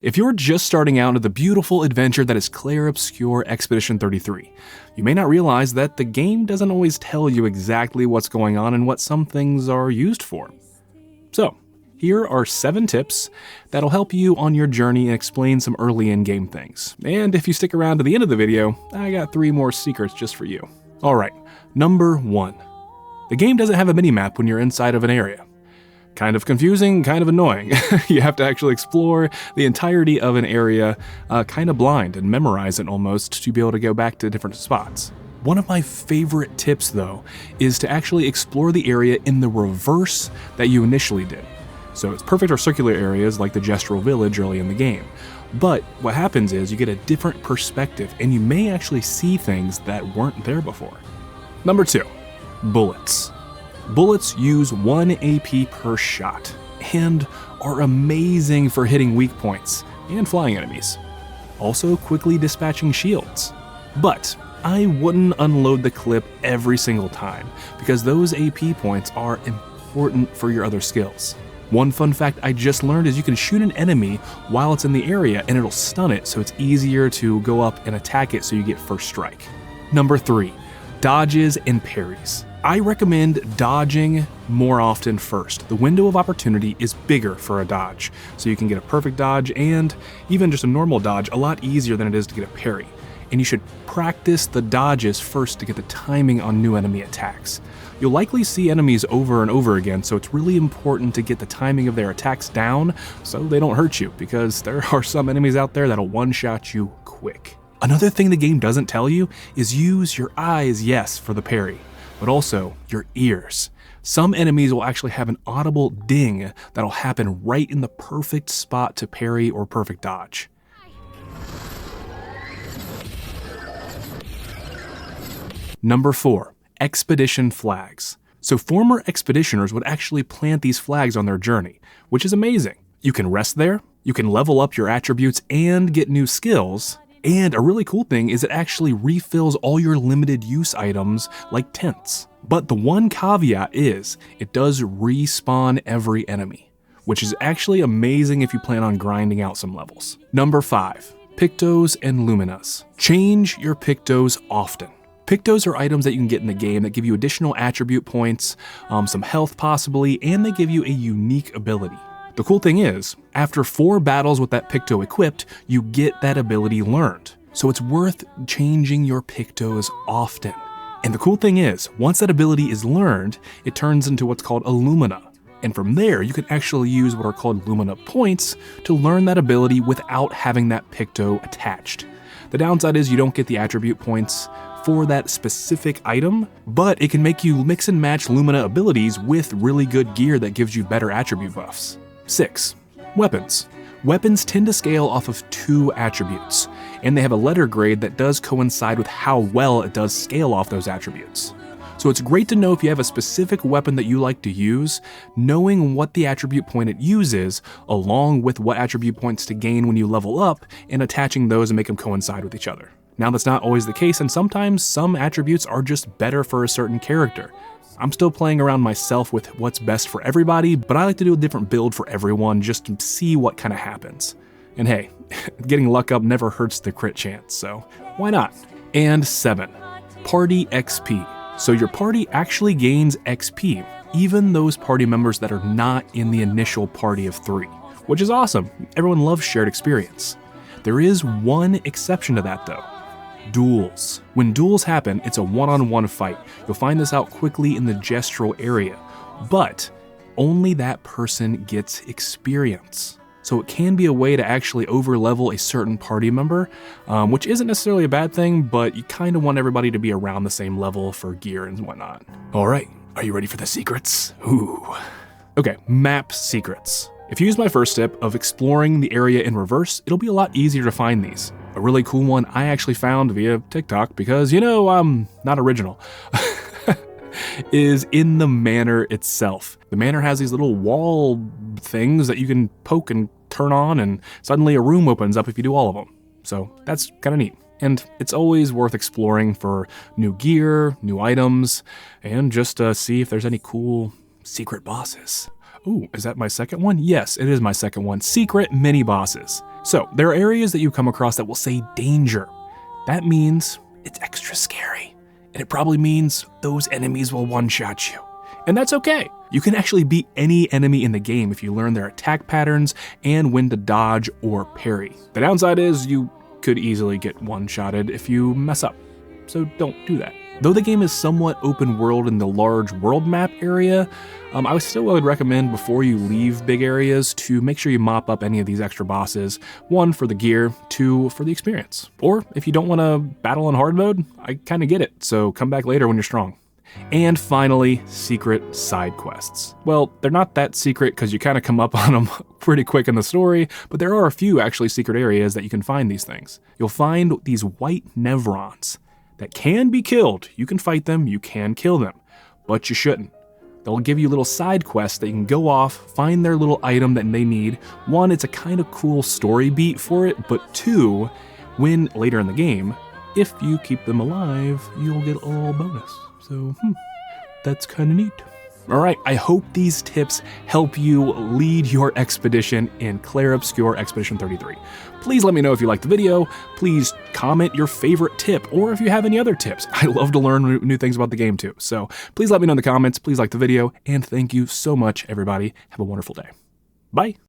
If you're just starting out into the beautiful adventure that is Clair Obscur Expedition 33, you may not realize that the game doesn't always tell you exactly what's going on and what some things are used for. So, here are 7 tips that'll help you on your journey and explain some early in-game things. And if you stick around to the end of the video, I got 3 more secrets just for you. Alright, number 1. The game doesn't have a minimap when you're inside of an area. Kind of confusing, kind of annoying. You have to actually explore the entirety of an area kind of blind and memorize it almost to be able to go back to different spots. One of my favorite tips though is to actually explore the area in the reverse that you initially did. So it's perfect for circular areas like the Gestural Village early in the game. But what happens is you get a different perspective and you may actually see things that weren't there before. Number 2, bullets. Bullets use 1 AP per shot, and are amazing for hitting weak points and flying enemies. Also quickly dispatching shields. But I wouldn't unload the clip every single time, because those AP points are important for your other skills. One fun fact I just learned is you can shoot an enemy while it's in the area and it'll stun it, so it's easier to go up and attack it so you get first strike. Number 3, dodges and parries. I recommend dodging more often first. The window of opportunity is bigger for a dodge, so you can get a perfect dodge and even just a normal dodge a lot easier than it is to get a parry. And you should practice the dodges first to get the timing on new enemy attacks. You'll likely see enemies over and over again, so it's really important to get the timing of their attacks down so they don't hurt you, because there are some enemies out there that'll one-shot you quick. Another thing the game doesn't tell you is use your eyes, yes, for the parry, but also your ears. Some enemies will actually have an audible ding that'll happen right in the perfect spot to parry or perfect dodge. Number 4, expedition flags. So former expeditioners would actually plant these flags on their journey, which is amazing. You can rest there, you can level up your attributes and get new skills. And a really cool thing is it actually refills all your limited use items like tents. But the one caveat is it does respawn every enemy, which is actually amazing if you plan on grinding out some levels. Number 5, Pictos and Luminas. Change your Pictos often. Pictos are items that you can get in the game that give you additional attribute points, some health possibly, and they give you a unique ability. The cool thing is, after 4 battles with that Picto equipped, you get that ability learned. So it's worth changing your Pictos often. And the cool thing is, once that ability is learned, it turns into what's called a Lumina. And from there, you can actually use what are called Lumina points to learn that ability without having that Picto attached. The downside is you don't get the attribute points for that specific item, but it can make you mix and match Lumina abilities with really good gear that gives you better attribute buffs. 6, weapons. Weapons tend to scale off of 2 attributes, and they have a letter grade that does coincide with how well it does scale off those attributes. So it's great to know if you have a specific weapon that you like to use, knowing what the attribute point it uses, along with what attribute points to gain when you level up, and attaching those and make them coincide with each other. Now that's not always the case, and sometimes some attributes are just better for a certain character. I'm still playing around myself with what's best for everybody, but I like to do a different build for everyone just to see what kind of happens. And hey, getting luck up never hurts the crit chance, so why not? And 7, party XP. So your party actually gains XP, even those party members that are not in the initial party of 3, which is awesome. Everyone loves shared experience. There is one exception to that though. Duels. When duels happen, it's a one-on-one fight. You'll find this out quickly in the gestural area, but only that person gets experience. So it can be a way to actually overlevel a certain party member, which isn't necessarily a bad thing, but you kind of want everybody to be around the same level for gear and whatnot. All right, are you ready for the secrets? Ooh. Okay, map secrets. If you use my first tip of exploring the area in reverse, it'll be a lot easier to find these. A really cool one I actually found via TikTok, because you know I'm not original, is in the manor itself. The manor has these little wall things that you can poke and turn on, and suddenly a room opens up if you do all of them. So that's kind of neat. And it's always worth exploring for new gear, new items, and just to see if there's any cool secret bosses. Ooh, is that my second one? Yes, it is my second one. Secret mini bosses. So there are areas that you come across that will say danger. That means it's extra scary. And it probably means those enemies will one-shot you. And that's okay. You can actually beat any enemy in the game if you learn their attack patterns and when to dodge or parry. The downside is you could easily get one-shotted if you mess up, so don't do that. Though the game is somewhat open world in the large world map area, I still would recommend before you leave big areas to make sure you mop up any of these extra bosses. 1, for the gear, 2, for the experience. Or if you don't want to battle in hard mode, I kind of get it, so come back later when you're strong. And finally, secret side quests. Well, they're not that secret because you kind of come up on them pretty quick in the story, but there are a few actually secret areas that you can find these things. You'll find these white Nevrons that can be killed. You can fight them, you can kill them, but you shouldn't. They'll give you little side quests that you can go off, find their little item that they need. 1, it's a kind of cool story beat for it, but 2, when later in the game, if you keep them alive, you'll get a little bonus. So, that's kind of neat. All right, I hope these tips help you lead your expedition in Clair Obscur Expedition 33. Please let me know if you liked the video. Please comment your favorite tip, or if you have any other tips. I love to learn new things about the game too. So please let me know in the comments. Please like the video, and thank you so much, everybody. Have a wonderful day. Bye.